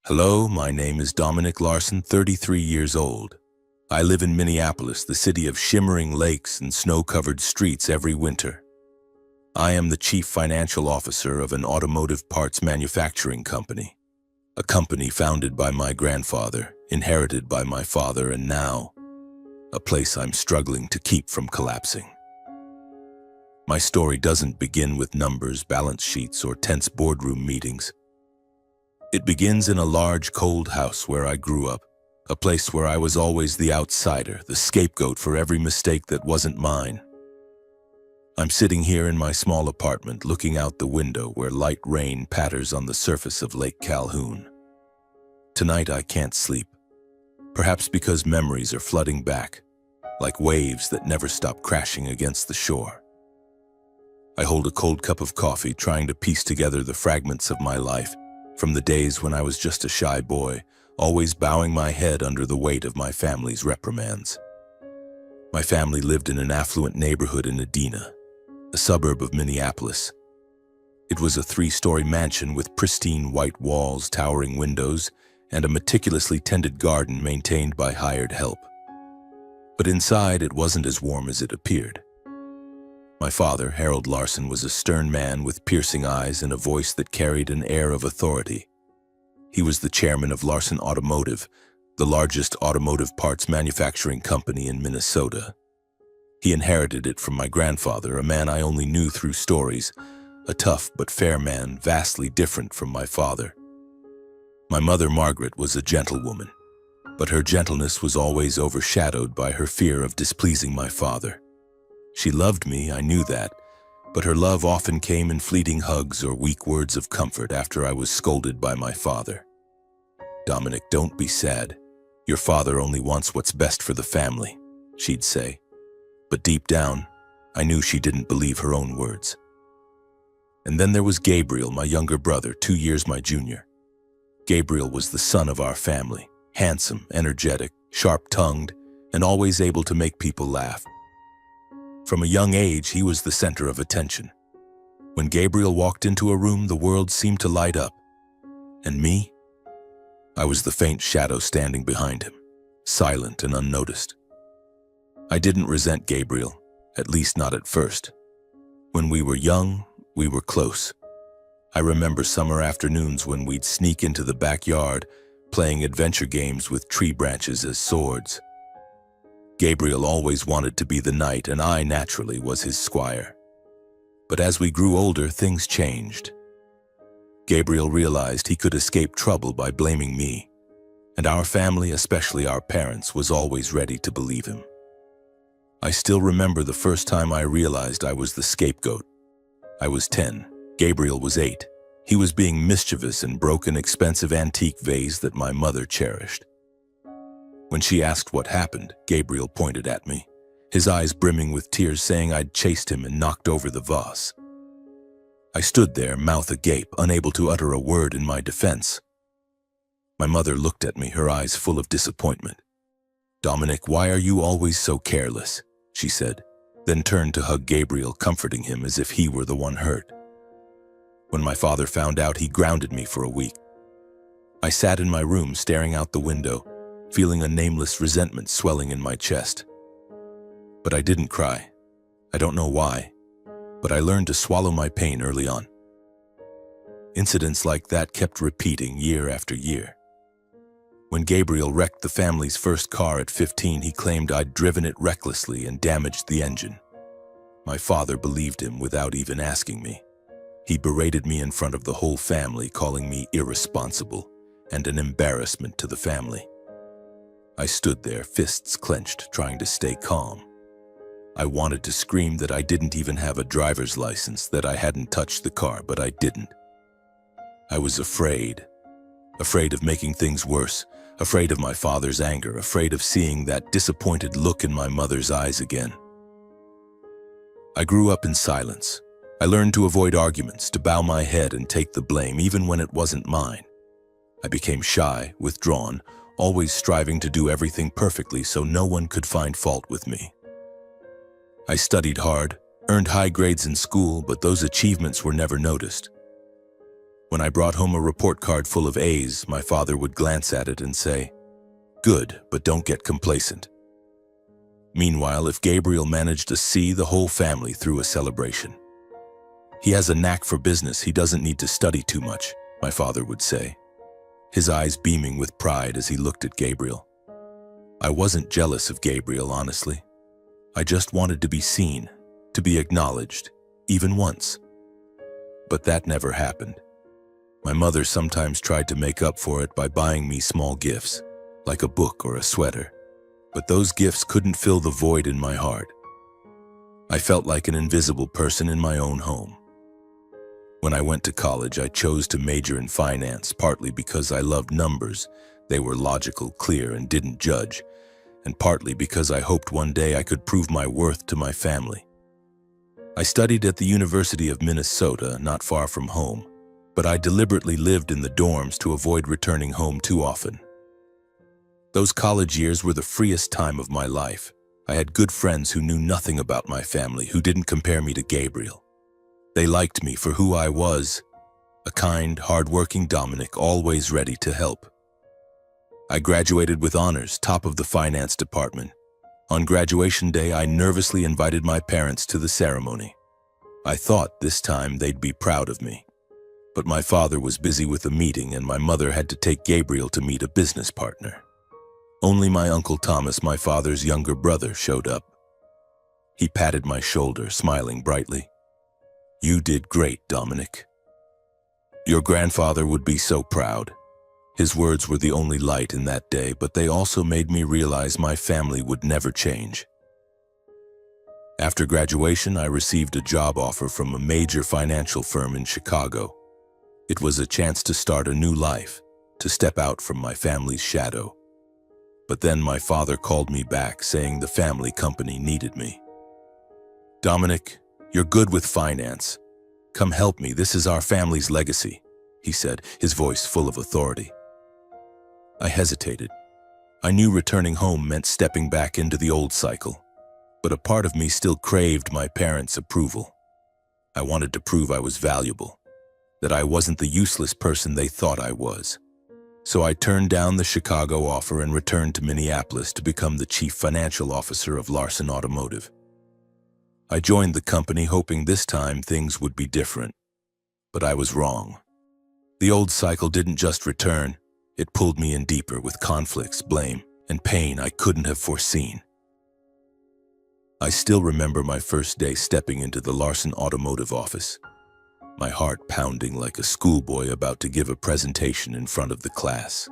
Hello, my name is Dominic Larson, 33 years old. I live in Minneapolis, the city of shimmering lakes and snow-covered streets every winter. I am the chief financial officer of an automotive parts manufacturing company, a company founded by my grandfather, inherited by my father, and now a place I'm struggling to keep from collapsing. My story doesn't begin with numbers, balance sheets, or tense boardroom meetings. It begins in a large, cold house where I grew up, a place where I was always the outsider, the scapegoat for every mistake that wasn't mine. I'm sitting here in my small apartment, looking out the window where light rain patters on the surface of Lake Calhoun. Tonight I can't sleep, perhaps because memories are flooding back, like waves that never stop crashing against the shore. I hold a cold cup of coffee, trying to piece together the fragments of my life, from the days when I was just a shy boy, always bowing my head under the weight of my family's reprimands. My family lived in an affluent neighborhood in Edina, a suburb of Minneapolis. It was a 3-story mansion with pristine white walls, towering windows, and a meticulously tended garden maintained by hired help. But inside, it wasn't as warm as it appeared. My father, Harold Larson, was a stern man with piercing eyes and a voice that carried an air of authority. He was the chairman of Larson Automotive, the largest automotive parts manufacturing company in Minnesota. He inherited it from my grandfather, a man I only knew through stories, a tough but fair man, vastly different from my father. My mother, Margaret, was a gentlewoman, but her gentleness was always overshadowed by her fear of displeasing my father. She loved me, I knew that, but her love often came in fleeting hugs or weak words of comfort after I was scolded by my father. "Dominic, don't be sad. Your father only wants what's best for the family," she'd say. But deep down, I knew she didn't believe her own words. And then there was Gabriel, my younger brother, 2 years my junior. Gabriel was the son of our family, handsome, energetic, sharp-tongued, and always able to make people laugh. From a young age, he was the center of attention. When Gabriel walked into a room, the world seemed to light up. And me? I was the faint shadow standing behind him, silent and unnoticed. I didn't resent Gabriel, at least not at first. When we were young, we were close. I remember summer afternoons when we'd sneak into the backyard, playing adventure games with tree branches as swords. Gabriel always wanted to be the knight, and I, naturally, was his squire. But as we grew older, things changed. Gabriel realized he could escape trouble by blaming me, and our family, especially our parents, was always ready to believe him. I still remember the first time I realized I was the scapegoat. I was 10. Gabriel was 8. He was being mischievous and broke an expensive antique vase that my mother cherished. When she asked what happened, Gabriel pointed at me, his eyes brimming with tears, saying I'd chased him and knocked over the vase. I stood there, mouth agape, unable to utter a word in my defense. My mother looked at me, her eyes full of disappointment. "Dominic, why are you always so careless?" she said, then turned to hug Gabriel, comforting him as if he were the one hurt. When my father found out, he grounded me for a week. I sat in my room, staring out the window, feeling a nameless resentment swelling in my chest. But I didn't cry. I don't know why, but I learned to swallow my pain early on. Incidents like that kept repeating year after year. When Gabriel wrecked the family's first car at 15, he claimed I'd driven it recklessly and damaged the engine. My father believed him without even asking me. He berated me in front of the whole family, calling me irresponsible and an embarrassment to the family. I stood there, fists clenched, trying to stay calm. I wanted to scream that I didn't even have a driver's license, that I hadn't touched the car, but I didn't. I was afraid of making things worse, afraid of my father's anger, afraid of seeing that disappointed look in my mother's eyes again. I grew up in silence. I learned to avoid arguments, to bow my head and take the blame, even when it wasn't mine. I became shy, withdrawn, always striving to do everything perfectly so no one could find fault with me. I studied hard, earned high grades in school, but those achievements were never noticed. When I brought home a report card full of A's, my father would glance at it and say, "Good, but don't get complacent." Meanwhile, if Gabriel managed a C, the whole family threw a celebration. "He has a knack for business, he doesn't need to study too much," my father would say, his eyes beaming with pride as he looked at Gabriel. I wasn't jealous of Gabriel, honestly. I just wanted to be seen, to be acknowledged, even once. But that never happened. My mother sometimes tried to make up for it by buying me small gifts, like a book or a sweater. But those gifts couldn't fill the void in my heart. I felt like an invisible person in my own home. When I went to college, I chose to major in finance, partly because I loved numbers. They were logical, clear, and didn't judge, and partly because I hoped one day I could prove my worth to my family. I studied at the University of Minnesota, not far from home, but I deliberately lived in the dorms to avoid returning home too often. Those college years were the freest time of my life. I had good friends who knew nothing about my family, who didn't compare me to Gabriel. They liked me for who I was, a kind, hard-working Dominic, always ready to help. I graduated with honors, top of the finance department. On graduation day, I nervously invited my parents to the ceremony. I thought this time they'd be proud of me. But my father was busy with a meeting and my mother had to take Gabriel to meet a business partner. Only my Uncle Thomas, my father's younger brother, showed up. He patted my shoulder, smiling brightly. "You did great, Dominic. Your grandfather would be so proud." His words were the only light in that day, but they also made me realize my family would never change. After graduation, I received a job offer from a major financial firm in Chicago. It was a chance to start a new life, to step out from my family's shadow. But then my father called me back, saying the family company needed me. "Dominic, you're good with finance. Come help me, this is our family's legacy," he said, his voice full of authority. I hesitated. I knew returning home meant stepping back into the old cycle, but a part of me still craved my parents' approval. I wanted to prove I was valuable, that I wasn't the useless person they thought I was. So I turned down the Chicago offer and returned to Minneapolis to become the chief financial officer of Larson Automotive. I joined the company hoping this time things would be different, but I was wrong. The old cycle didn't just return, it pulled me in deeper with conflicts, blame, and pain I couldn't have foreseen. I still remember my first day stepping into the Larson Automotive office, my heart pounding like a schoolboy about to give a presentation in front of the class.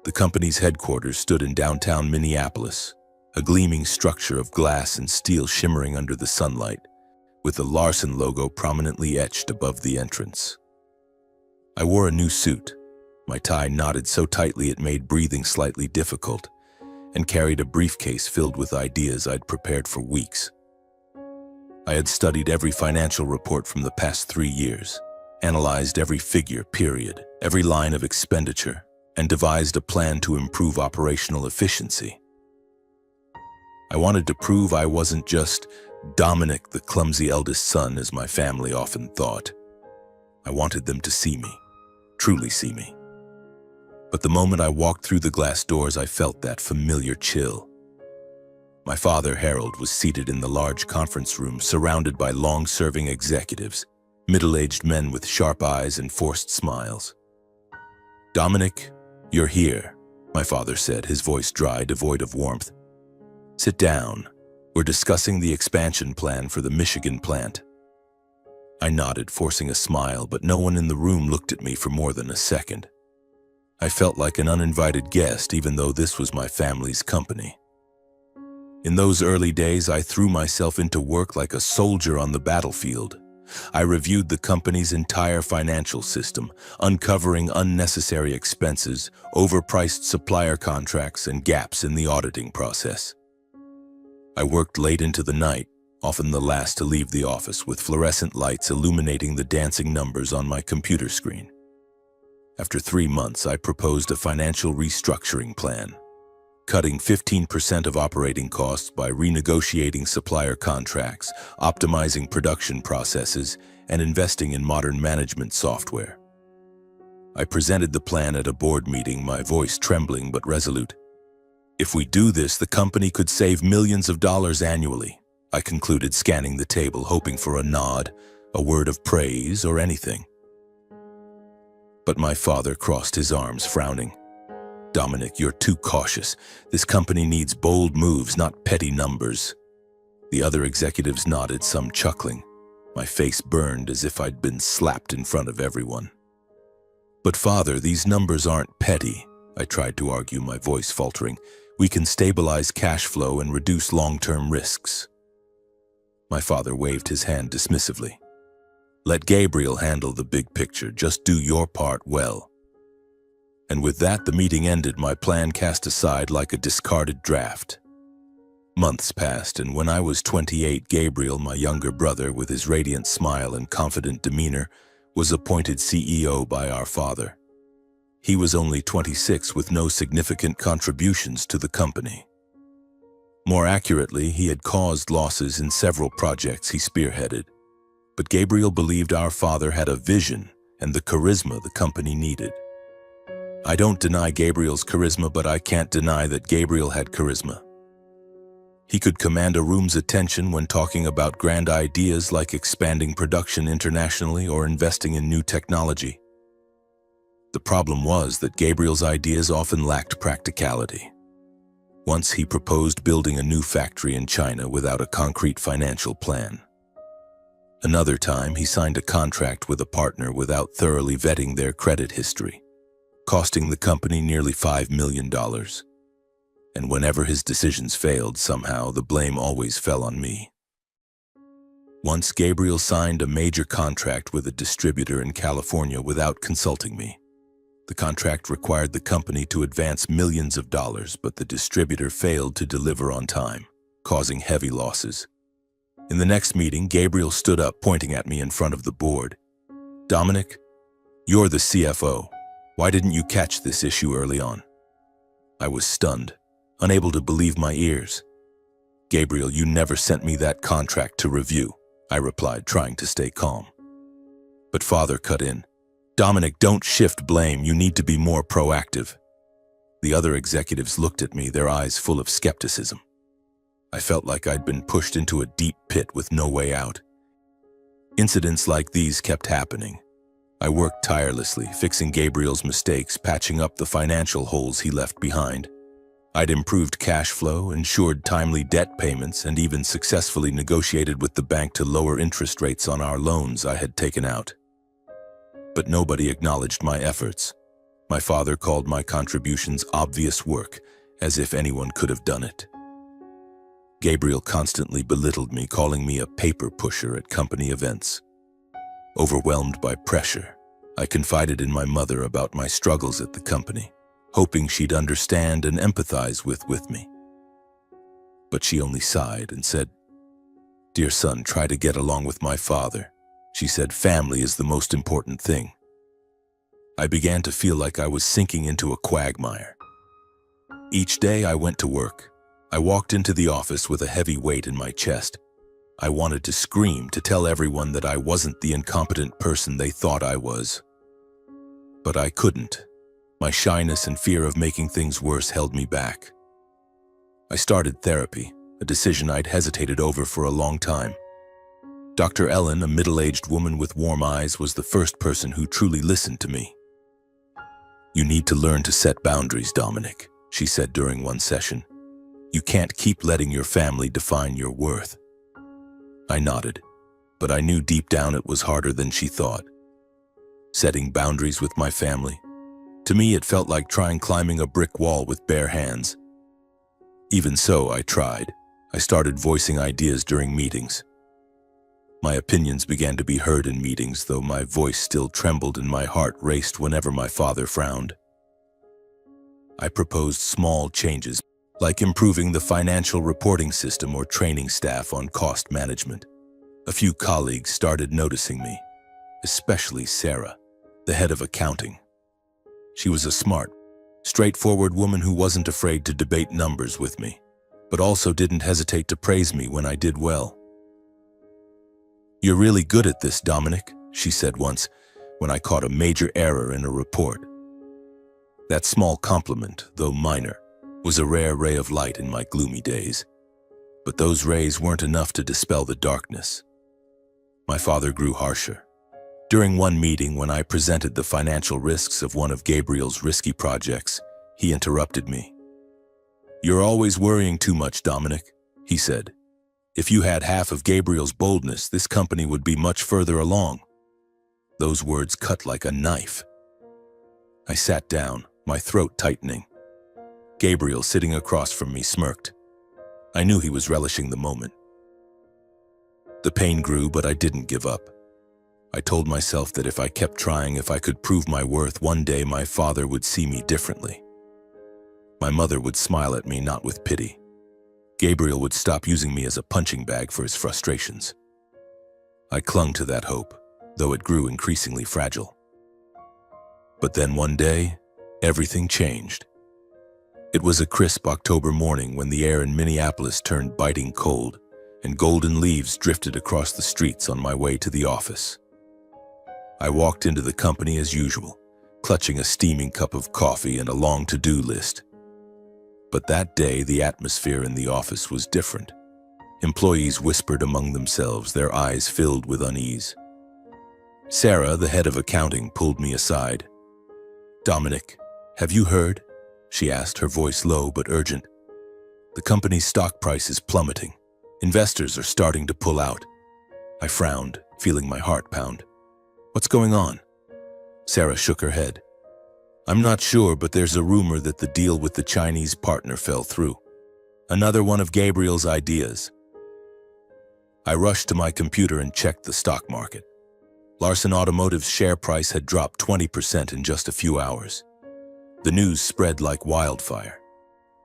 The company's headquarters stood in downtown Minneapolis, a gleaming structure of glass and steel shimmering under the sunlight, with the Larson logo prominently etched above the entrance. I wore a new suit, my tie knotted so tightly it made breathing slightly difficult, and carried a briefcase filled with ideas I'd prepared for weeks. I had studied every financial report from the past 3 years, analyzed every figure, period, every line of expenditure, and devised a plan to improve operational efficiency. I wanted to prove I wasn't just Dominic, the clumsy eldest son, as my family often thought. I wanted them to see me, truly see me. But the moment I walked through the glass doors, I felt that familiar chill. My father, Harold, was seated in the large conference room, surrounded by long-serving executives, middle-aged men with sharp eyes and forced smiles. "Dominic, you're here," my father said, his voice dry, devoid of warmth. "Sit down. We're discussing the expansion plan for the Michigan plant." I nodded, forcing a smile, but no one in the room looked at me for more than a second. I felt like an uninvited guest, even though this was my family's company. In those early days, I threw myself into work like a soldier on the battlefield. I reviewed the company's entire financial system, uncovering unnecessary expenses, overpriced supplier contracts, and gaps in the auditing process. I worked late into the night, often the last to leave the office, with fluorescent lights illuminating the dancing numbers on my computer screen. After 3 months, I proposed a financial restructuring plan, cutting 15% of operating costs by renegotiating supplier contracts, optimizing production processes, and investing in modern management software. I presented the plan at a board meeting, my voice trembling but resolute. If we do this, the company could save millions of dollars annually, I concluded, scanning the table, hoping for a nod, a word of praise, or anything. But my father crossed his arms, frowning. Dominic, you're too cautious. This company needs bold moves, not petty numbers. The other executives nodded, some chuckling. My face burned as if I'd been slapped in front of everyone. But father, these numbers aren't petty, I tried to argue, my voice faltering. We can stabilize cash flow and reduce long-term risks. My father waved his hand dismissively. Let Gabriel handle the big picture, just do your part well. And with that, the meeting ended, my plan cast aside like a discarded draft. Months passed, and when I was 28, Gabriel, my younger brother, with his radiant smile and confident demeanor, was appointed CEO by our father. He was only 26 with no significant contributions to the company. More accurately, he had caused losses in several projects he spearheaded. But Gabriel believed our father had a vision and the charisma the company needed. I don't deny Gabriel's charisma, but I can't deny that Gabriel had charisma. He could command a room's attention when talking about grand ideas like expanding production internationally or investing in new technology. The problem was that Gabriel's ideas often lacked practicality. Once he proposed building a new factory in China without a concrete financial plan. Another time, he signed a contract with a partner without thoroughly vetting their credit history, costing the company nearly $5 million. And whenever his decisions failed, somehow the blame always fell on me. Once Gabriel signed a major contract with a distributor in California without consulting me. The contract required the company to advance millions of dollars, but the distributor failed to deliver on time, causing heavy losses. In the next meeting, Gabriel stood up, pointing at me in front of the board. Dominic, you're the CFO. Why didn't you catch this issue early on? I was stunned, unable to believe my ears. Gabriel, you never sent me that contract to review, I replied, trying to stay calm. But father cut in. Dominic, don't shift blame. You need to be more proactive. The other executives looked at me, their eyes full of skepticism. I felt like I'd been pushed into a deep pit with no way out. Incidents like these kept happening. I worked tirelessly, fixing Gabriel's mistakes, patching up the financial holes he left behind. I'd improved cash flow, ensured timely debt payments, and even successfully negotiated with the bank to lower interest rates on our loans I had taken out. But nobody acknowledged my efforts. My father called my contributions obvious work, as if anyone could have done it. Gabriel constantly belittled me, calling me a paper pusher at company events. Overwhelmed by pressure, I confided in my mother about my struggles at the company, hoping she'd understand and empathize with me. But she only sighed and said, "Dear son, try to get along with my father." She said, "Family is the most important thing." I began to feel like I was sinking into a quagmire. Each day I went to work. I walked into the office with a heavy weight in my chest. I wanted to scream, to tell everyone that I wasn't the incompetent person they thought I was. But I couldn't. My shyness and fear of making things worse held me back. I started therapy, a decision I'd hesitated over for a long time. Dr. Ellen, a middle-aged woman with warm eyes, was the first person who truly listened to me. "You need to learn to set boundaries, Dominic," she said during one session. "You can't keep letting your family define your worth." I nodded, but I knew deep down it was harder than she thought. Setting boundaries with my family. To me, it felt like climbing a brick wall with bare hands. Even so, I tried. I started voicing ideas during meetings. My opinions began to be heard in meetings, though my voice still trembled and my heart raced whenever my father frowned. I proposed small changes, like improving the financial reporting system or training staff on cost management. A few colleagues started noticing me, especially Sarah, the head of accounting. She was a smart, straightforward woman who wasn't afraid to debate numbers with me, but also didn't hesitate to praise me when I did well. "You're really good at this, Dominic," she said once, when I caught a major error in a report. That small compliment, though minor, was a rare ray of light in my gloomy days. But those rays weren't enough to dispel the darkness. My father grew harsher. During one meeting, when I presented the financial risks of one of Gabriel's risky projects, he interrupted me. "You're always worrying too much, Dominic," he said. "If you had half of Gabriel's boldness, this company would be much further along." Those words cut like a knife. I sat down, my throat tightening. Gabriel, sitting across from me, smirked. I knew he was relishing the moment. The pain grew, but I didn't give up. I told myself that if I kept trying, if I could prove my worth, one day my father would see me differently. My mother would smile at me, not with pity. Gabriel would stop using me as a punching bag for his frustrations. I clung to that hope, though it grew increasingly fragile. But then one day, everything changed. It was a crisp October morning when the air in Minneapolis turned biting cold, and golden leaves drifted across the streets on my way to the office. I walked into the company as usual, clutching a steaming cup of coffee and a long to-do list. But that day, the atmosphere in the office was different. Employees whispered among themselves, their eyes filled with unease. Sarah, the head of accounting, pulled me aside. "Dominic, have you heard?" she asked, her voice low but urgent. "The company's stock price is plummeting. Investors are starting to pull out." I frowned, feeling my heart pound. "What's going on?" Sarah shook her head. "I'm not sure, but there's a rumor that the deal with the Chinese partner fell through. Another one of Gabriel's ideas." I rushed to my computer and checked the stock market. Larson Automotive's share price had dropped 20% in just a few hours. The news spread like wildfire.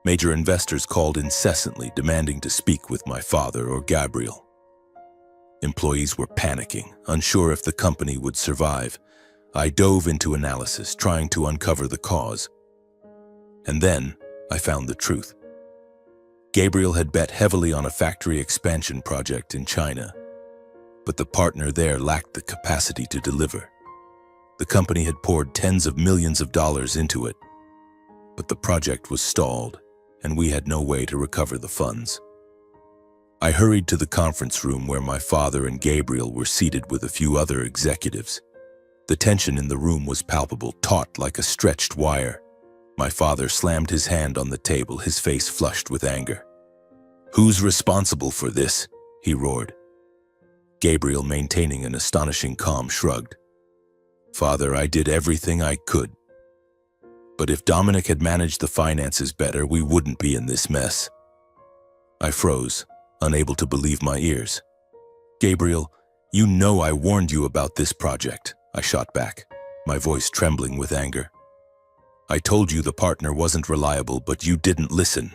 Major investors called incessantly, demanding to speak with my father or Gabriel. Employees were panicking, unsure if the company would survive. I dove into analysis, trying to uncover the cause. And then I found the truth. Gabriel had bet heavily on a factory expansion project in China, but the partner there lacked the capacity to deliver. The company had poured tens of millions of dollars into it, but the project was stalled, and we had no way to recover the funds. I hurried to the conference room where my father and Gabriel were seated with a few other executives. The tension in the room was palpable, taut like a stretched wire. My father slammed his hand on the table, his face flushed with anger. "Who's responsible for this?" he roared. Gabriel, maintaining an astonishing calm, shrugged. "Father, I did everything I could. But if Dominic had managed the finances better, we wouldn't be in this mess." I froze, unable to believe my ears. "Gabriel, you know I warned you about this project," I shot back, my voice trembling with anger. "I told you the partner wasn't reliable, but you didn't listen."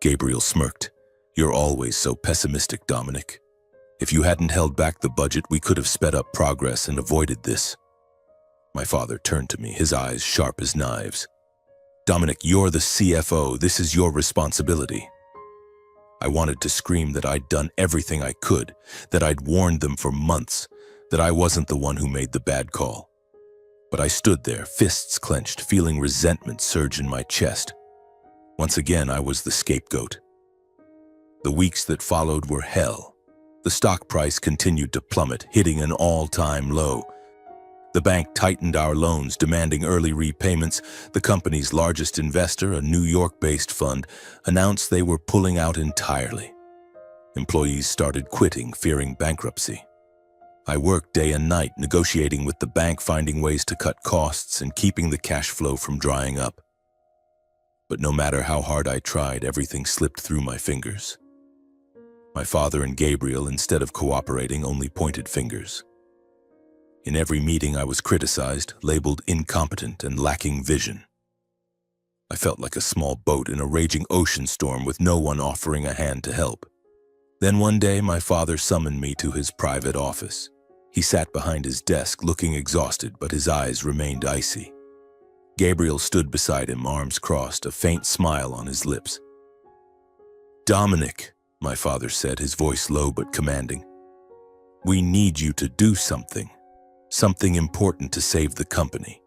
Gabriel smirked. "You're always so pessimistic, Dominic. If you hadn't held back the budget, we could have sped up progress and avoided this." My father turned to me, his eyes sharp as knives. "Dominic, you're the CFO. This is your responsibility." I wanted to scream that I'd done everything I could, that I'd warned them for months, that I wasn't the one who made the bad call. But I stood there, fists clenched, feeling resentment surge in my chest. Once again, I was the scapegoat. The weeks that followed were hell. The stock price continued to plummet, hitting an all-time low. The bank tightened our loans, demanding early repayments. The company's largest investor, a New York-based fund, announced they were pulling out entirely. Employees started quitting, fearing bankruptcy. I worked day and night, negotiating with the bank, finding ways to cut costs and keeping the cash flow from drying up. But no matter how hard I tried, everything slipped through my fingers. My father and Gabriel, instead of cooperating, only pointed fingers. In every meeting, I was criticized, labeled incompetent and lacking vision. I felt like a small boat in a raging ocean storm with no one offering a hand to help. Then one day, my father summoned me to his private office. He sat behind his desk, looking exhausted, but his eyes remained icy. Gabriel stood beside him, arms crossed, a faint smile on his lips. "Dominic," my father said, his voice low but commanding, "we need you to do something." Something important to save the company.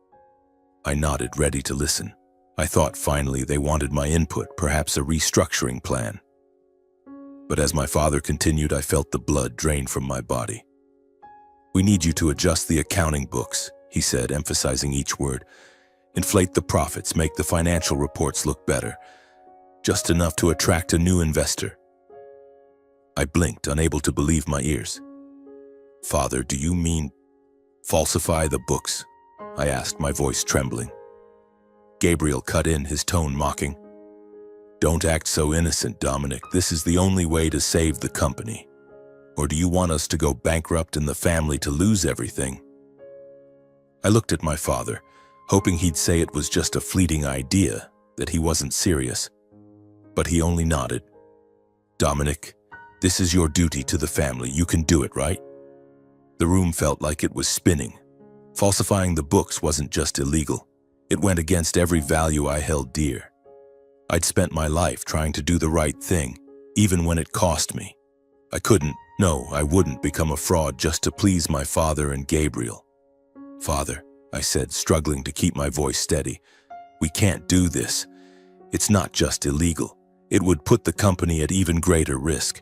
I nodded, ready to listen. I thought finally they wanted my input, perhaps a restructuring plan. But as my father continued, I felt the blood drain from my body. "We need you to adjust the accounting books," he said, emphasizing each word. "Inflate the profits, make the financial reports look better, just enough to attract a new investor." I blinked, unable to believe my ears. "Father, do you mean falsify the books?" I asked, my voice trembling. Gabriel cut in, his tone mocking. "Don't act so innocent, Dominic. This is the only way to save the company. Or do you want us to go bankrupt and the family to lose everything?" I looked at my father, hoping he'd say it was just a fleeting idea, that he wasn't serious. But he only nodded. "Dominic, this is your duty to the family. You can do it, right?" The room felt like it was spinning. Falsifying the books wasn't just illegal. It went against every value I held dear. I'd spent my life trying to do the right thing, even when it cost me. I wouldn't become a fraud just to please my father and Gabriel. "Father," I said, struggling to keep my voice steady, "we can't do this. It's not just illegal. It would put the company at even greater risk.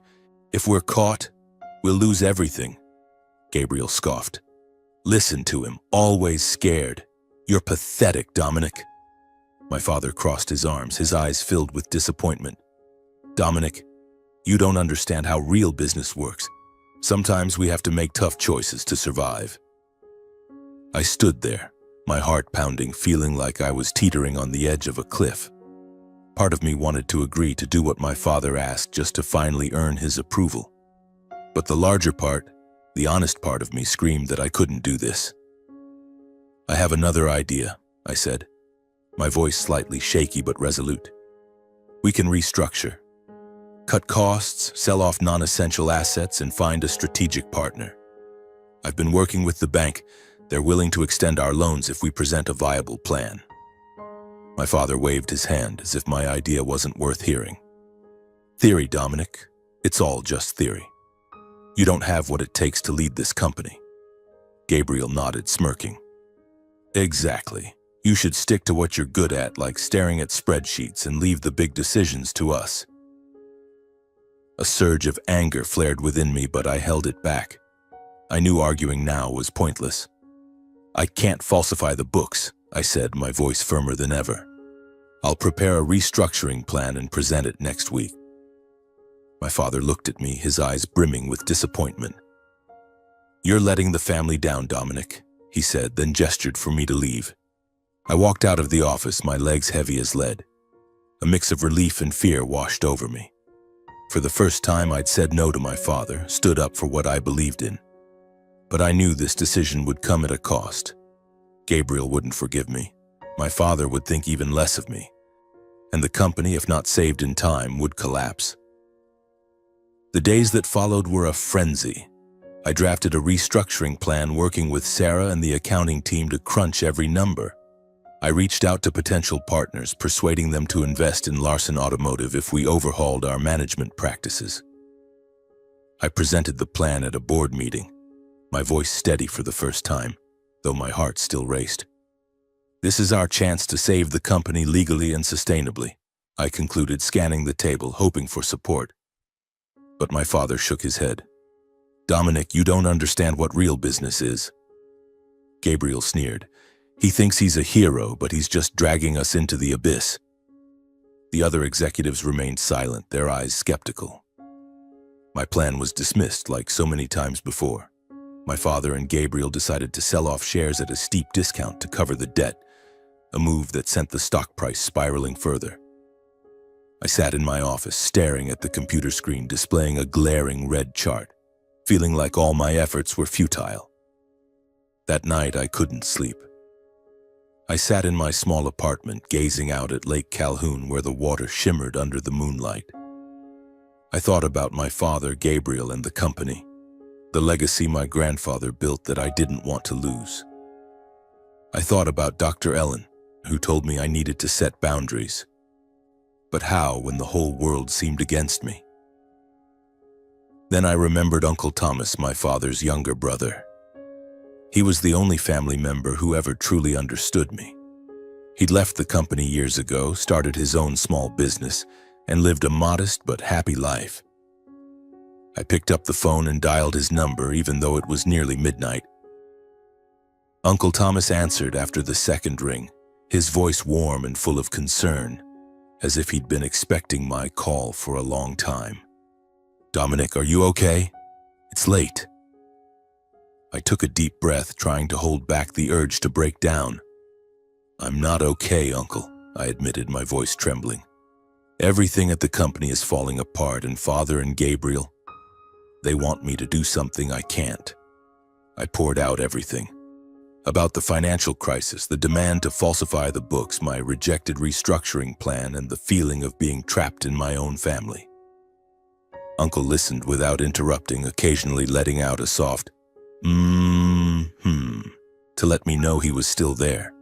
If we're caught, we'll lose everything." Gabriel scoffed. "Listen to him, always scared. You're pathetic, Dominic." My father crossed his arms, his eyes filled with disappointment. "Dominic, you don't understand how real business works. Sometimes we have to make tough choices to survive." I stood there, my heart pounding, feeling like I was teetering on the edge of a cliff. Part of me wanted to agree to do what my father asked just to finally earn his approval. But the larger part, the honest part of me, screamed that I couldn't do this. "I have another idea," I said, my voice slightly shaky but resolute. "We can restructure. Cut costs, sell off non-essential assets, and find a strategic partner. I've been working with the bank. They're willing to extend our loans if we present a viable plan." My father waved his hand as if my idea wasn't worth hearing. "Theory, Dominic. It's all just theory. You don't have what it takes to lead this company." Gabriel nodded, smirking. "Exactly. You should stick to what you're good at, like staring at spreadsheets, and leave the big decisions to us." A surge of anger flared within me, but I held it back. I knew arguing now was pointless. "I can't falsify the books," I said, my voice firmer than ever. "I'll prepare a restructuring plan and present it next week." My father looked at me, his eyes brimming with disappointment. "You're letting the family down, Dominic," he said, then gestured for me to leave. I walked out of the office, my legs heavy as lead. A mix of relief and fear washed over me. For the first time, I'd said no to my father, stood up for what I believed in. But I knew this decision would come at a cost. Gabriel wouldn't forgive me. My father would think even less of me. And the company, if not saved in time, would collapse. The days that followed were a frenzy. I drafted a restructuring plan, working with Sarah and the accounting team to crunch every number. I reached out to potential partners, persuading them to invest in Larson Automotive if we overhauled our management practices. I presented the plan at a board meeting, my voice steady for the first time, though my heart still raced. "This is our chance to save the company legally and sustainably," I concluded, scanning the table, hoping for support. But my father shook his head. "Dominic, you don't understand what real business is." Gabriel sneered. "He thinks he's a hero, but he's just dragging us into the abyss." The other executives remained silent, their eyes skeptical. My plan was dismissed like so many times before. My father and Gabriel decided to sell off shares at a steep discount to cover the debt, a move that sent the stock price spiraling further. I sat in my office, staring at the computer screen displaying a glaring red chart, feeling like all my efforts were futile. That night, I couldn't sleep. I sat in my small apartment, gazing out at Lake Calhoun where the water shimmered under the moonlight. I thought about my father, Gabriel, and the company, the legacy my grandfather built that I didn't want to lose. I thought about Dr. Ellen, who told me I needed to set boundaries. But how when the whole world seemed against me? Then I remembered Uncle Thomas, my father's younger brother. He was the only family member who ever truly understood me. He'd left the company years ago, started his own small business, and lived a modest but happy life. I picked up the phone and dialed his number even though it was nearly midnight. Uncle Thomas answered after the second ring, his voice warm and full of concern, as if he'd been expecting my call for a long time. "Dominic, are you okay? It's late." I took a deep breath, trying to hold back the urge to break down. "I'm not okay, Uncle," I admitted, my voice trembling. "Everything at the company is falling apart, and Father and Gabriel, they want me to do something I can't." I poured out everything. About the financial crisis, the demand to falsify the books, my rejected restructuring plan, and the feeling of being trapped in my own family. Uncle listened without interrupting, occasionally letting out a soft to let me know he was still there.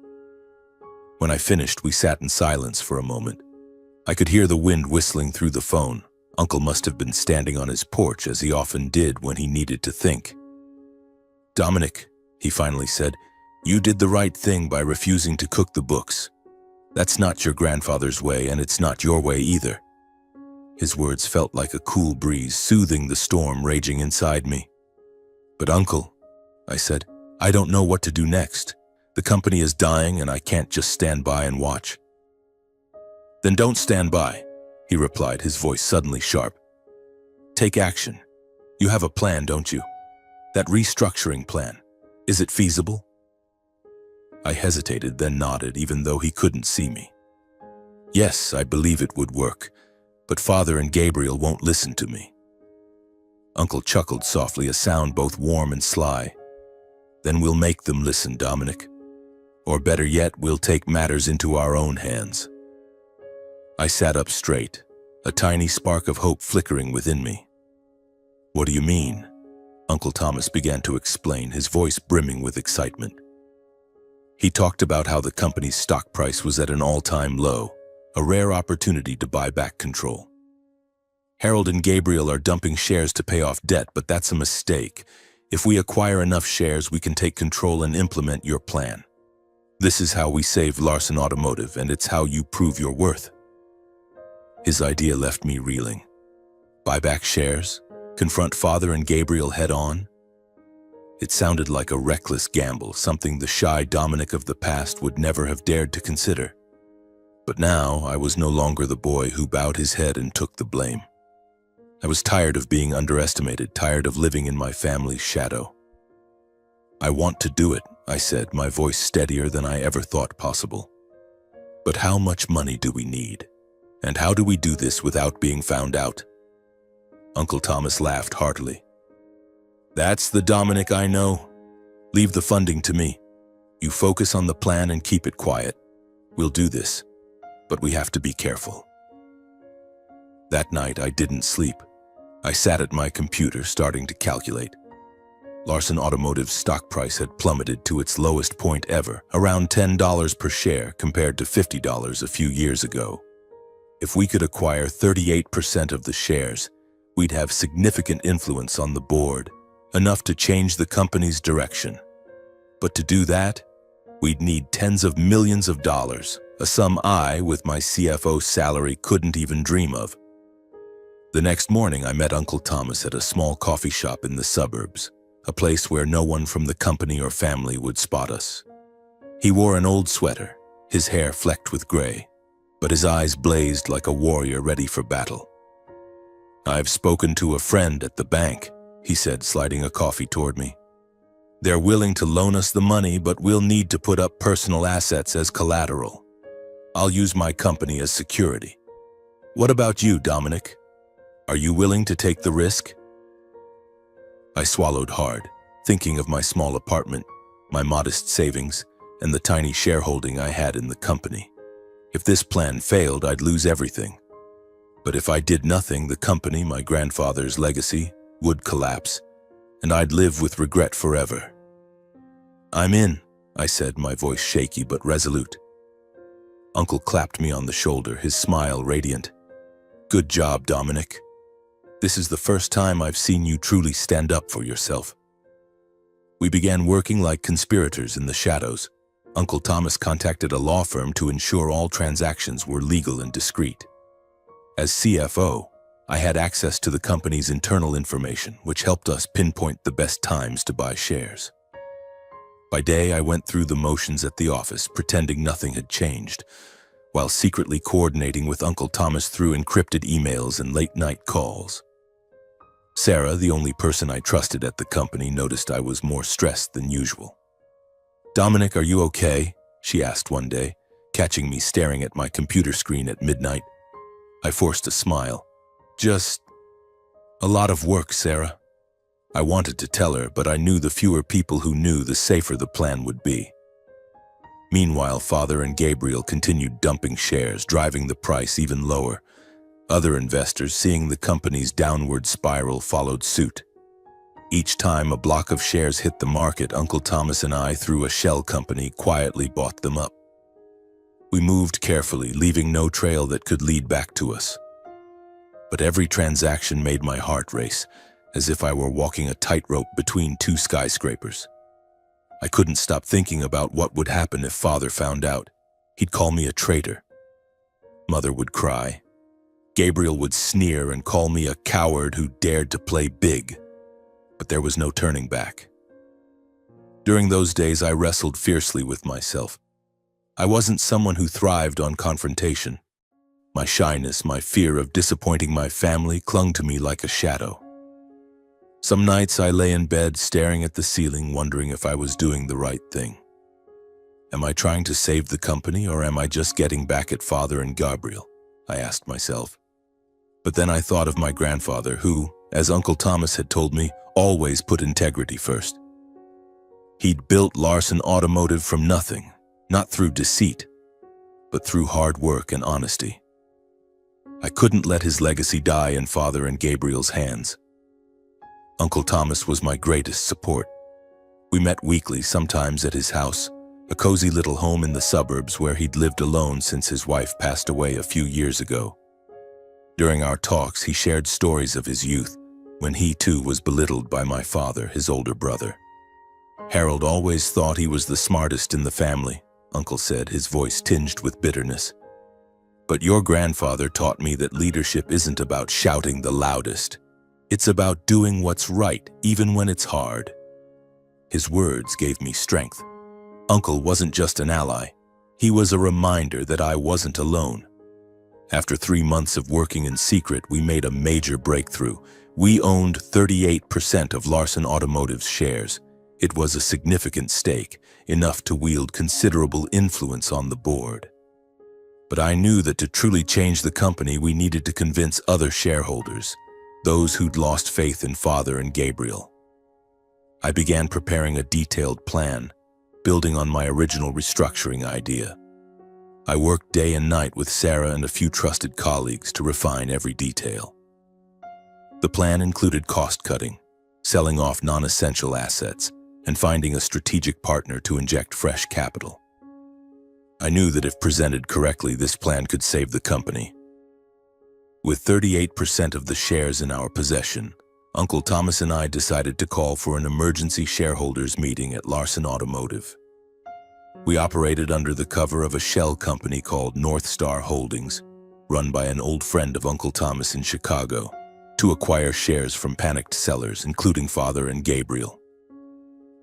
When I finished, we sat in silence for a moment. I could hear the wind whistling through the phone. Uncle must have been standing on his porch, as he often did when he needed to think. "Dominic," he finally said, "you did the right thing by refusing to cook the books. That's not your grandfather's way, and it's not your way either." His words felt like a cool breeze, soothing the storm raging inside me. "But Uncle," I said, "I don't know what to do next. The company is dying, and I can't just stand by and watch." "Then don't stand by," he replied, his voice suddenly sharp. "Take action. You have a plan, don't you? That restructuring plan. Is it feasible?" I hesitated, then nodded, even though he couldn't see me. "Yes, I believe it would work, but Father and Gabriel won't listen to me." Uncle chuckled softly, a sound both warm and sly. "Then we'll make them listen, Dominic. Or better yet, we'll take matters into our own hands." I sat up straight, a tiny spark of hope flickering within me. "What do you mean?" Uncle Thomas began to explain, his voice brimming with excitement. He talked about how the company's stock price was at an all-time low, a rare opportunity to buy back control. "Harold and Gabriel are dumping shares to pay off debt, but that's a mistake. If we acquire enough shares, we can take control and implement your plan. This is how we save Larson Automotive, and it's how you prove your worth." His idea left me reeling. Buy back shares? Confront Father and Gabriel head-on? It sounded like a reckless gamble, something the shy Dominic of the past would never have dared to consider. But now I was no longer the boy who bowed his head and took the blame. I was tired of being underestimated, tired of living in my family's shadow. "I want to do it," I said, my voice steadier than I ever thought possible. "But how much money do we need? And how do we do this without being found out?" Uncle Thomas laughed heartily. "That's the Dominic I know. Leave the funding to me. You focus on the plan and keep it quiet. We'll do this, but we have to be careful." That night I didn't sleep. I sat at my computer, starting to calculate. Larson Automotive's stock price had plummeted to its lowest point ever, around $10 per share compared to $50 a few years ago. If we could acquire 38% of the shares, we'd have significant influence on the board, enough to change the company's direction. But to do that, we'd need tens of millions of dollars, a sum I, with my CFO salary, couldn't even dream of. The next morning, I met Uncle Thomas at a small coffee shop in the suburbs, a place where no one from the company or family would spot us. He wore an old sweater, his hair flecked with gray, but his eyes blazed like a warrior ready for battle. "I've spoken to a friend at the bank," he said, sliding a coffee toward me. "They're willing to loan us the money, but we'll need to put up personal assets as collateral. I'll use my company as security. What about you, Dominic? Are you willing to take the risk?" I swallowed hard, thinking of my small apartment, my modest savings, and the tiny shareholding I had in the company. If this plan failed, I'd lose everything. But if I did nothing, the company, my grandfather's legacy, would collapse, and I'd live with regret forever. "I'm in," I said, my voice shaky but resolute. Uncle clapped me on the shoulder, his smile radiant. "Good job, Dominic. This is the first time I've seen you truly stand up for yourself." We began working like conspirators in the shadows. Uncle Thomas contacted a law firm to ensure all transactions were legal and discreet. As CFO, I had access to the company's internal information, which helped us pinpoint the best times to buy shares. By day, I went through the motions at the office, pretending nothing had changed, while secretly coordinating with Uncle Thomas through encrypted emails and late-night calls. Sarah, the only person I trusted at the company, noticed I was more stressed than usual. "Dominic, are you okay?" she asked one day, catching me staring at my computer screen at midnight. I forced a smile. "Just a lot of work, Sarah." I wanted to tell her, but I knew the fewer people who knew, the safer the plan would be. Meanwhile, Father and Gabriel continued dumping shares, driving the price even lower. Other investors, seeing the company's downward spiral, followed suit. Each time a block of shares hit the market, Uncle Thomas and I, through a shell company, quietly bought them up. We moved carefully, leaving no trail that could lead back to us. But every transaction made my heart race, as if I were walking a tightrope between two skyscrapers. I couldn't stop thinking about what would happen if Father found out. He'd call me a traitor. Mother would cry. Gabriel would sneer and call me a coward who dared to play big. But there was no turning back. During those days, I wrestled fiercely with myself. I wasn't someone who thrived on confrontation. My shyness, my fear of disappointing my family, clung to me like a shadow. Some nights I lay in bed staring at the ceiling, wondering if I was doing the right thing. Am I trying to save the company, or am I just getting back at Father and Gabriel? I asked myself. But then I thought of my grandfather who, as Uncle Thomas had told me, always put integrity first. He'd built Larson Automotive from nothing, not through deceit, but through hard work and honesty. I couldn't let his legacy die in Father and Gabriel's hands. Uncle Thomas was my greatest support. We met weekly, sometimes at his house, a cozy little home in the suburbs where he'd lived alone since his wife passed away a few years ago. During our talks, he shared stories of his youth, when he too was belittled by my father, his older brother. "Harold always thought he was the smartest in the family," Uncle said, his voice tinged with bitterness. "But your grandfather taught me that leadership isn't about shouting the loudest. It's about doing what's right, even when it's hard." His words gave me strength. Uncle wasn't just an ally. He was a reminder that I wasn't alone. After 3 months of working in secret, we made a major breakthrough. We owned 38% of Larson Automotive's shares. It was a significant stake, enough to wield considerable influence on the board. But I knew that to truly change the company, we needed to convince other shareholders, those who'd lost faith in Father and Gabriel. I began preparing a detailed plan, building on my original restructuring idea. I worked day and night with Sarah and a few trusted colleagues to refine every detail. The plan included cost-cutting, selling off non-essential assets, and finding a strategic partner to inject fresh capital. I knew that if presented correctly, this plan could save the company. With 38% of the shares in our possession, Uncle Thomas and I decided to call for an emergency shareholders meeting at Larson Automotive. We operated under the cover of a shell company called North Star Holdings, run by an old friend of Uncle Thomas in Chicago, to acquire shares from panicked sellers, including Father and Gabriel.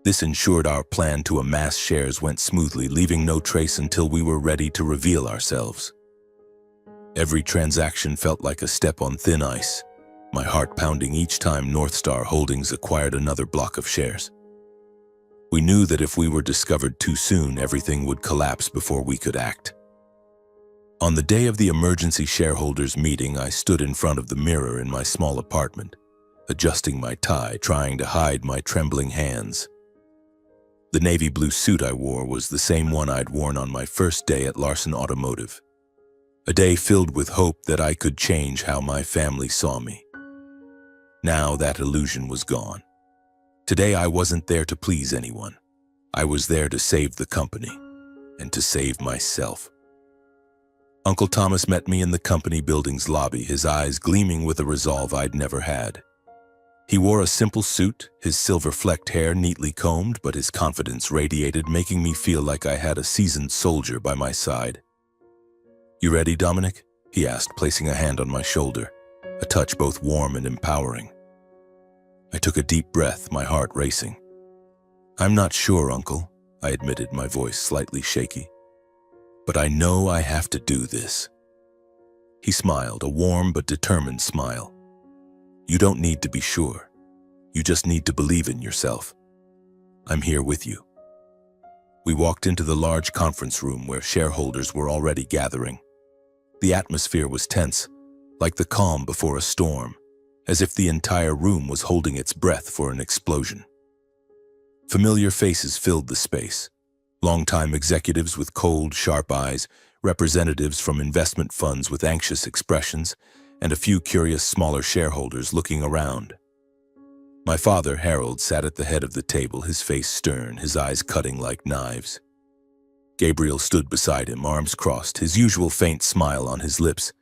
This ensured our plan to amass shares went smoothly, leaving no trace until we were ready to reveal ourselves. Every transaction felt like a step on thin ice, my heart pounding each time North Star Holdings acquired another block of shares. We knew that if we were discovered too soon, everything would collapse before we could act. On the day of the emergency shareholders meeting, I stood in front of the mirror in my small apartment, adjusting my tie, trying to hide my trembling hands. The navy blue suit I wore was the same one I'd worn on my first day at Larson Automotive. A day filled with hope that I could change how my family saw me. Now that illusion was gone. Today I wasn't there to please anyone. I was there to save the company and to save myself. Uncle Thomas met me in the company building's lobby, his eyes gleaming with a resolve I'd never had. He wore a simple suit, his silver-flecked hair neatly combed, but his confidence radiated, making me feel like I had a seasoned soldier by my side. "You ready, Dominic?" he asked, placing a hand on my shoulder, a touch both warm and empowering. I took a deep breath, my heart racing. "I'm not sure, Uncle," I admitted, my voice slightly shaky. "But I know I have to do this." He smiled, a warm but determined smile. "You don't need to be sure. You just need to believe in yourself. I'm here with you." We walked into the large conference room where shareholders were already gathering. The atmosphere was tense, like the calm before a storm, as if the entire room was holding its breath for an explosion. Familiar faces filled the space. Longtime executives with cold, sharp eyes, representatives from investment funds with anxious expressions, and a few curious smaller shareholders looking around. My father, Harold, sat at the head of the table, his face stern, his eyes cutting like knives. Gabriel stood beside him, arms crossed, his usual faint smile on his lips,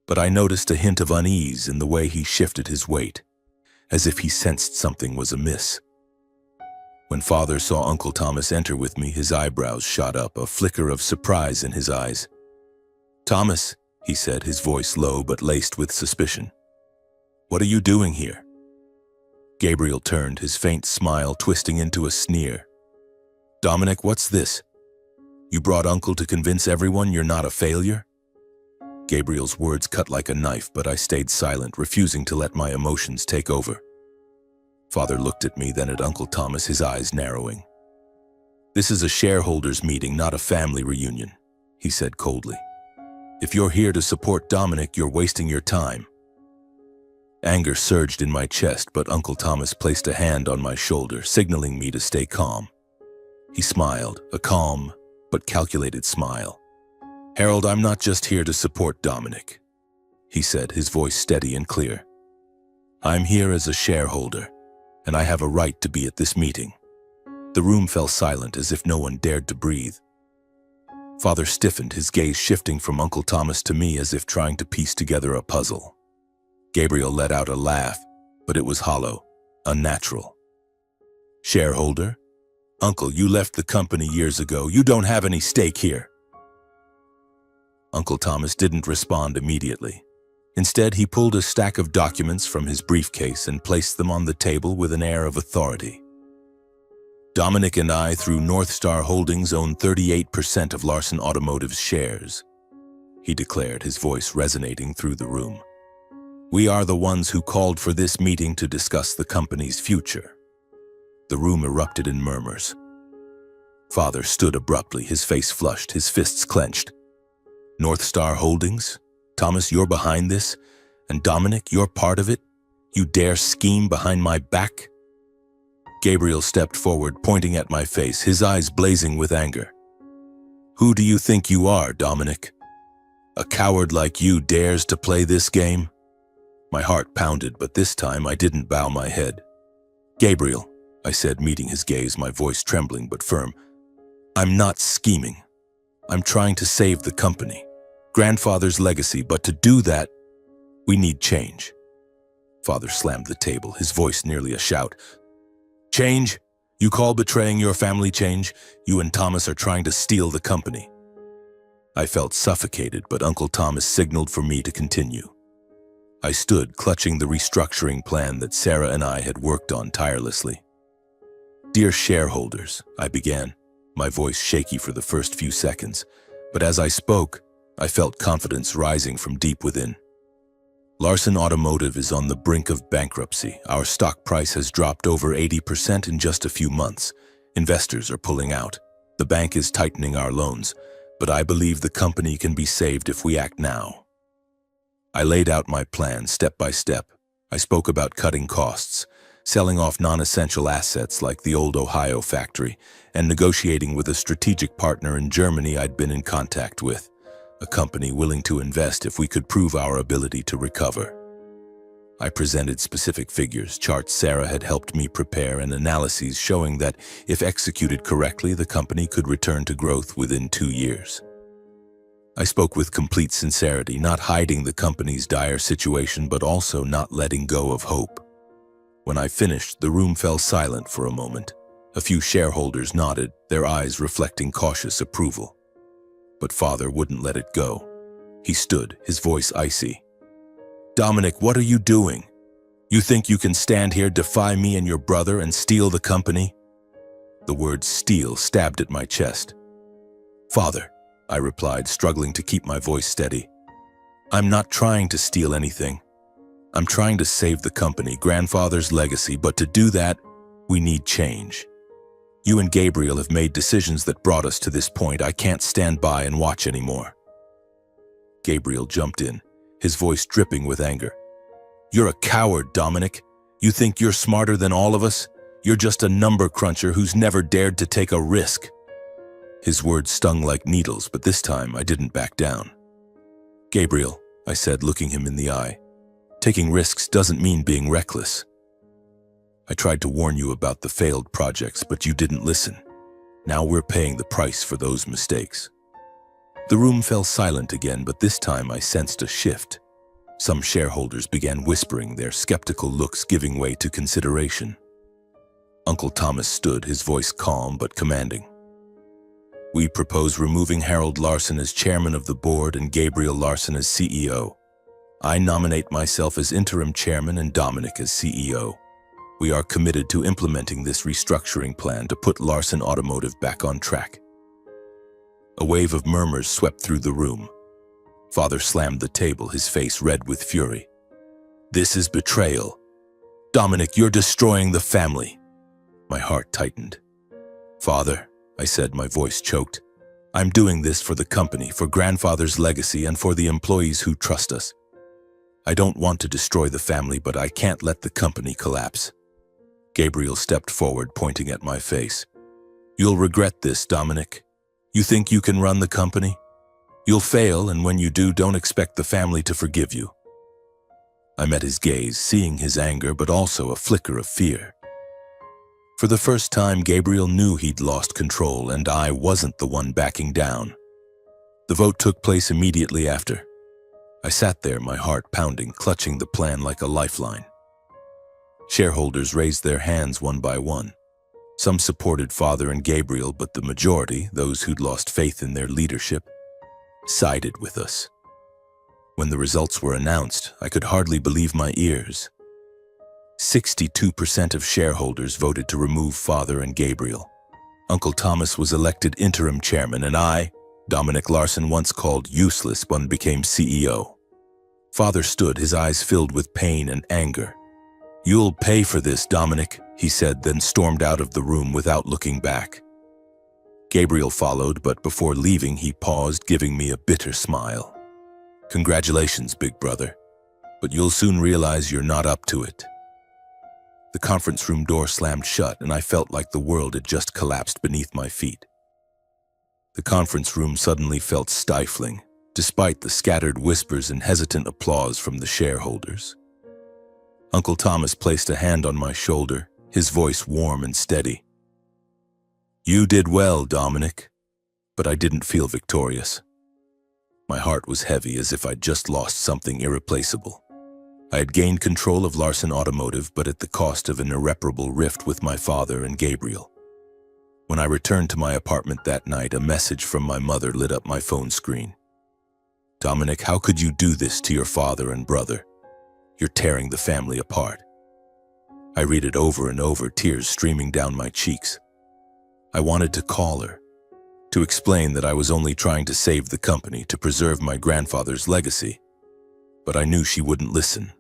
but I noticed a hint of unease in the way he shifted his weight, as if he sensed something was amiss. When Father saw Uncle Thomas enter with me, his eyebrows shot up, a flicker of surprise in his eyes. "Thomas," he said, his voice low but laced with suspicion. "What are you doing here?" Gabriel turned, his faint smile twisting into a sneer. "Dominic, what's this? You brought Uncle to convince everyone you're not a failure?" Gabriel's words cut like a knife, but I stayed silent, refusing to let my emotions take over. Father looked at me, then at Uncle Thomas, his eyes narrowing. "This is a shareholders' meeting, not a family reunion," he said coldly. "If you're here to support Dominic, you're wasting your time." Anger surged in my chest, but Uncle Thomas placed a hand on my shoulder, signaling me to stay calm. He smiled, a calm but calculated smile. "Harold, I'm not just here to support Dominic," he said, his voice steady and clear. "I'm here as a shareholder, and I have a right to be at this meeting." The room fell silent, as if no one dared to breathe. Father stiffened, his gaze shifting from Uncle Thomas to me as if trying to piece together a puzzle. Gabriel let out a laugh, but it was hollow, unnatural. "Shareholder? Uncle, you left the company years ago. You don't have any stake here." Uncle Thomas didn't respond immediately. Instead, he pulled a stack of documents from his briefcase and placed them on the table with an air of authority. "Dominic and I, through North Star Holdings, own 38% of Larson Automotive's shares," he declared, his voice resonating through the room. "We are the ones who called for this meeting to discuss the company's future." The room erupted in murmurs. Father stood abruptly, his face flushed, his fists clenched. "North Star Holdings? Thomas, you're behind this? And Dominic, you're part of it? You dare scheme behind my back?" Gabriel stepped forward, pointing at my face, his eyes blazing with anger. "Who do you think you are, Dominic? A coward like you dares to play this game?" My heart pounded, but this time I didn't bow my head. "Gabriel," I said, meeting his gaze, my voice trembling but firm, "I'm not scheming. I'm trying to save the company. Grandfather's legacy, but to do that, we need change." Father slammed the table, his voice nearly a shout. "Change? You call betraying your family change? You and Thomas are trying to steal the company." I felt suffocated, but Uncle Thomas signaled for me to continue. I stood, clutching the restructuring plan that Sarah and I had worked on tirelessly. "Dear shareholders," I began, my voice shaky for the first few seconds, but as I spoke, I felt confidence rising from deep within. "Larson Automotive is on the brink of bankruptcy. Our stock price has dropped over 80% in just a few months. Investors are pulling out. The bank is tightening our loans, but I believe the company can be saved if we act now." I laid out my plan step by step. I spoke about cutting costs, selling off non-essential assets like the old Ohio factory, and negotiating with a strategic partner in Germany I'd been in contact with. A company willing to invest if we could prove our ability to recover. I presented specific figures, charts Sarah had helped me prepare, and analyses showing that, if executed correctly, the company could return to growth within 2 years. I spoke with complete sincerity, not hiding the company's dire situation, but also not letting go of hope. When I finished, the room fell silent for a moment. A few shareholders nodded, their eyes reflecting cautious approval. But Father wouldn't let it go. He stood, his voice icy. "Dominic, what are you doing? You think you can stand here, defy me and your brother, and steal the company?" The word steal stabbed at my chest. "Father," I replied, struggling to keep my voice steady, "I'm not trying to steal anything. I'm trying to save the company, grandfather's legacy, but to do that, we need change. You and Gabriel have made decisions that brought us to this point. I can't stand by and watch anymore." Gabriel jumped in, his voice dripping with anger. "You're a coward, Dominic. You think you're smarter than all of us? You're just a number cruncher who's never dared to take a risk." His words stung like needles, but this time I didn't back down. "Gabriel," I said, looking him in the eye, "taking risks doesn't mean being reckless. I tried to warn you about the failed projects, but you didn't listen. Now we're paying the price for those mistakes." The room fell silent again, but this time I sensed a shift. Some shareholders began whispering, their skeptical looks giving way to consideration. Uncle Thomas stood, his voice calm but commanding. "We propose removing Harold Larson as chairman of the board and Gabriel Larson as CEO. I nominate myself as interim chairman and Dominic as CEO. We are committed to implementing this restructuring plan to put Larson Automotive back on track." A wave of murmurs swept through the room. Father slammed the table, his face red with fury. "This is betrayal. Dominic, you're destroying the family." My heart tightened. "Father," I said, my voice choked, "I'm doing this for the company, for grandfather's legacy, and for the employees who trust us. I don't want to destroy the family, but I can't let the company collapse." Gabriel stepped forward, pointing at my face. "You'll regret this, Dominic. You think you can run the company? You'll fail, and when you do, don't expect the family to forgive you." I met his gaze, seeing his anger, but also a flicker of fear. For the first time, Gabriel knew he'd lost control, and I wasn't the one backing down. The vote took place immediately after. I sat there, my heart pounding, clutching the plan like a lifeline. Shareholders raised their hands one by one. Some supported Father and Gabriel, but the majority, those who'd lost faith in their leadership, sided with us. When the results were announced, I could hardly believe my ears. 62% of shareholders voted to remove Father and Gabriel. Uncle Thomas was elected interim chairman, and I, Dominic Larson, once called useless, one became CEO. Father stood, his eyes filled with pain and anger. "You'll pay for this, Dominic," he said, then stormed out of the room without looking back. Gabriel followed, but before leaving, he paused, giving me a bitter smile. "Congratulations, big brother, but you'll soon realize you're not up to it." The conference room door slammed shut, and I felt like the world had just collapsed beneath my feet. The conference room suddenly felt stifling, despite the scattered whispers and hesitant applause from the shareholders. Uncle Thomas placed a hand on my shoulder, his voice warm and steady. "You did well, Dominic," but I didn't feel victorious. My heart was heavy, as if I'd just lost something irreplaceable. I had gained control of Larson Automotive, but at the cost of an irreparable rift with my father and Gabriel. When I returned to my apartment that night, a message from my mother lit up my phone screen. "Dominic, how could you do this to your father and brother? You're tearing the family apart." I read it over and over, tears streaming down my cheeks. I wanted to call her, to explain that I was only trying to save the company, to preserve my grandfather's legacy, but I knew she wouldn't listen.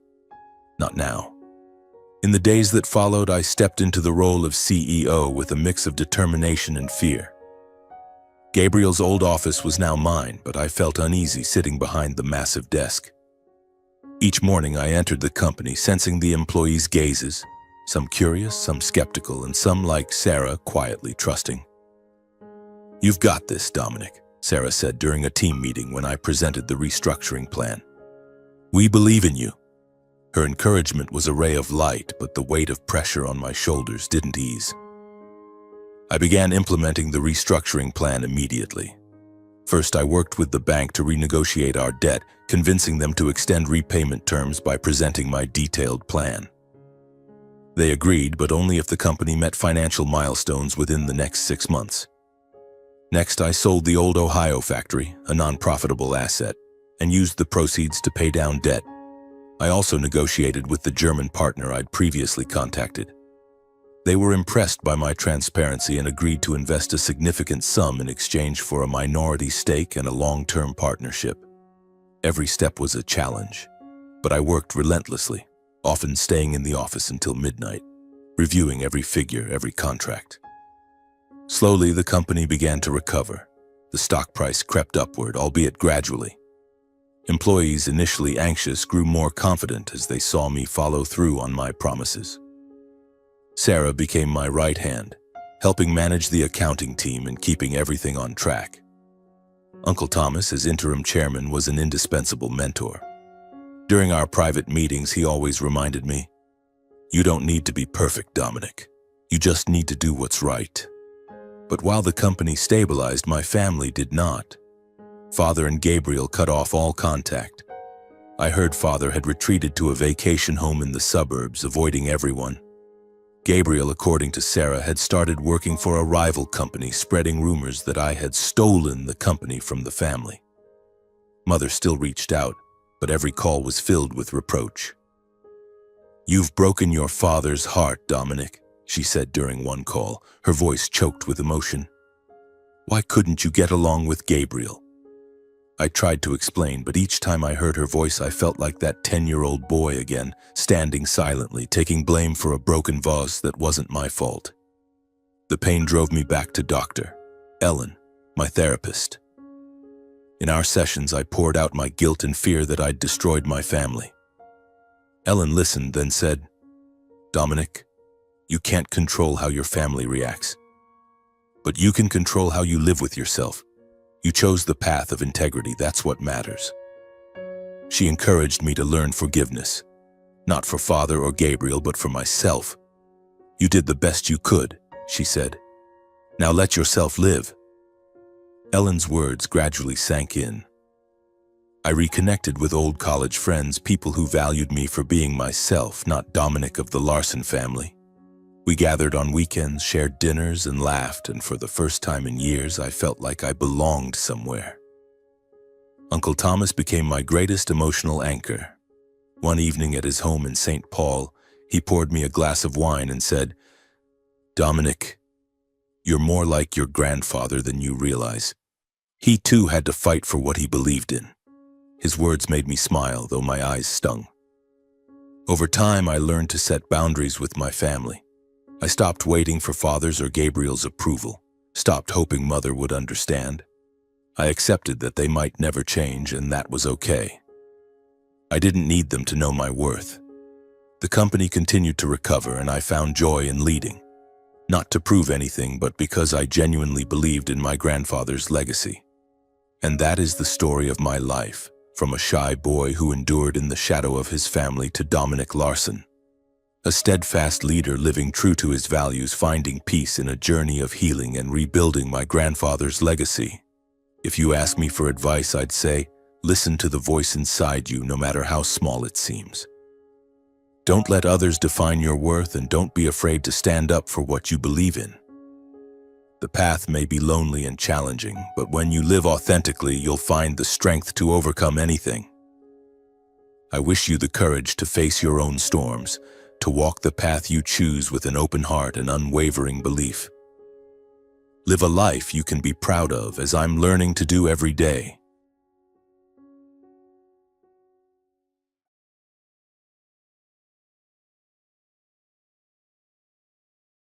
Not now. In the days that followed, I stepped into the role of CEO with a mix of determination and fear. Gabriel's old office was now mine, but I felt uneasy sitting behind the massive desk. Each morning I entered the company, sensing the employees' gazes, some curious, some skeptical, and some, like Sarah, quietly trusting. "You've got this, Dominic," Sarah said during a team meeting when I presented the restructuring plan. "We believe in you." Her encouragement was a ray of light, but the weight of pressure on my shoulders didn't ease. I began implementing the restructuring plan immediately. First, I worked with the bank to renegotiate our debt, convincing them to extend repayment terms by presenting my detailed plan. They agreed, but only if the company met financial milestones within the next 6 months. Next, I sold the old Ohio factory, a non-profitable asset, and used the proceeds to pay down debt. I also negotiated with the German partner I'd previously contacted. They were impressed by my transparency and agreed to invest a significant sum in exchange for a minority stake and a long-term partnership. Every step was a challenge, but I worked relentlessly, often staying in the office until midnight, reviewing every figure, every contract. Slowly, the company began to recover. The stock price crept upward, albeit gradually. Employees, initially anxious, grew more confident as they saw me follow through on my promises. Sarah became my right hand, helping manage the accounting team and keeping everything on track. Uncle Thomas, as interim chairman, was an indispensable mentor. During our private meetings, he always reminded me, "You don't need to be perfect, Dominic. You just need to do what's right." But while the company stabilized, my family did not. Father and Gabriel cut off all contact. I heard Father had retreated to a vacation home in the suburbs, avoiding everyone. Gabriel, according to Sarah, had started working for a rival company, spreading rumors that I had stolen the company from the family. Mother still reached out, but every call was filled with reproach. "You've broken your father's heart, Dominic," she said during one call, her voice choked with emotion. "Why couldn't you get along with Gabriel?" I tried to explain, but each time I heard her voice, I felt like that 10-year-old boy again, standing silently, taking blame for a broken vase that wasn't my fault. The pain drove me back to Dr. Ellen, my therapist. In our sessions, I poured out my guilt and fear that I'd destroyed my family. Ellen listened, then said, "Dominic, you can't control how your family reacts, but you can control how you live with yourself. You chose the path of integrity, that's what matters." She encouraged me to learn forgiveness, not for Father or Gabriel, but for myself. "You did the best you could," she said. "Now let yourself live." Ellen's words gradually sank in. I reconnected with old college friends, people who valued me for being myself, not Dominic of the Larson family. We gathered on weekends, shared dinners, and laughed, and for the first time in years, I felt like I belonged somewhere. Uncle Thomas became my greatest emotional anchor. One evening at his home in St. Paul, he poured me a glass of wine and said, "Dominic, you're more like your grandfather than you realize. He too had to fight for what he believed in." His words made me smile, though my eyes stung. Over time, I learned to set boundaries with my family. I stopped waiting for Father's or Gabriel's approval, stopped hoping Mother would understand. I accepted that they might never change, and that was okay. I didn't need them to know my worth. The company continued to recover, and I found joy in leading. Not to prove anything, but because I genuinely believed in my grandfather's legacy. And that is the story of my life, from a shy boy who endured in the shadow of his family to Dominic Larson. A steadfast leader living true to his values, finding peace in a journey of healing and rebuilding my grandfather's legacy. If you ask me for advice, I'd say, listen to the voice inside you, no matter how small it seems. Don't let others define your worth, and don't be afraid to stand up for what you believe in. The path may be lonely and challenging, but when you live authentically, you'll find the strength to overcome anything. I wish you the courage to face your own storms, to walk the path you choose with an open heart and unwavering belief. Live a life you can be proud of, as I'm learning to do every day.